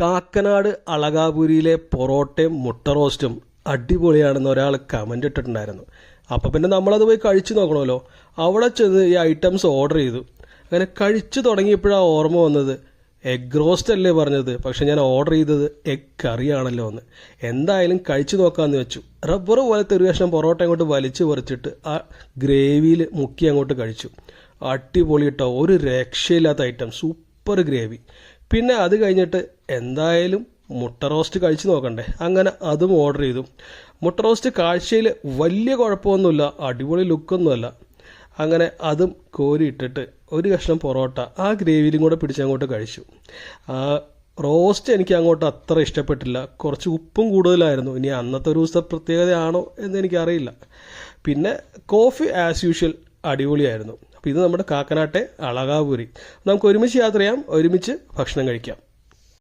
കാക്കനാട് അളകാപുരിയിലെ പൊറോട്ടയും മുട്ട റോസ്റ്റും അടിപൊളിയാണെന്ന് ഒരാൾ കമൻ്റ് ഇട്ടിട്ടുണ്ടായിരുന്നു. അപ്പോൾ പിന്നെ നമ്മളത് പോയി കഴിച്ചു നോക്കണമല്ലോ. അവിടെ ചെന്ന് ഈ ഐറ്റംസ് ഓർഡർ ചെയ്തു. അങ്ങനെ കഴിച്ചു തുടങ്ങിയപ്പോഴാണ് ഓർമ്മ വന്നത്, എഗ് റോസ്റ്റ് അല്ലേ പറഞ്ഞത്, പക്ഷെ ഞാൻ ഓർഡർ ചെയ്തത് എഗ് കറിയാണല്ലോ എന്ന്. എന്തായാലും കഴിച്ചു നോക്കാമെന്ന് വെച്ചു. റബ്ബർ പോലത്തെ ഒരു കഷ്ണം പൊറോട്ട അങ്ങോട്ട് വലിച്ചു പറിച്ചിട്ട് ആ ഗ്രേവിയിൽ മുക്കി അങ്ങോട്ട് കഴിച്ചു. അടിപൊളി കേട്ടോ, ഒരു രക്ഷയില്ലാത്ത ഐറ്റം, സൂപ്പർ ഗ്രേവി. പിന്നെ അത് കഴിഞ്ഞിട്ട് എന്തായാലും മുട്ട റോസ്റ്റ് കഴിച്ച് നോക്കണ്ടേ, അങ്ങനെ അതും ഓർഡർ ചെയ്തു. മുട്ട റോസ്റ്റ് കാഴ്ചയിൽ വലിയ കുഴപ്പമൊന്നുമില്ല, അടിപൊളി ലുക്കൊന്നുമല്ല. അങ്ങനെ അതും കോരിയിട്ടിട്ട് ഒരു കഷ്ണം പൊറോട്ട ആ ഗ്രേവിയിലും കൂടെ പിടിച്ചങ്ങോട്ട് കഴിച്ചു. ആ റോസ്റ്റ് എനിക്ക് അങ്ങോട്ട് അത്ര ഇഷ്ടപ്പെട്ടില്ല, കുറച്ച് ഉപ്പും കൂടുതലായിരുന്നു. ഇനി അന്നത്തെ ഒരു ദിവസത്തെ പ്രത്യേകതയാണോ എന്ന് എനിക്കറിയില്ല. പിന്നെ കോഫി ആസ് യൂഷ്വൽ അടിപൊളിയായിരുന്നു. അപ്പോൾ ഇത് നമ്മുടെ കാക്കനാട്ടെ അളകാപുരി. നമുക്ക് ഒരുമിച്ച് യാത്ര ചെയ്യാം, ഒരുമിച്ച് ഭക്ഷണം കഴിക്കാം.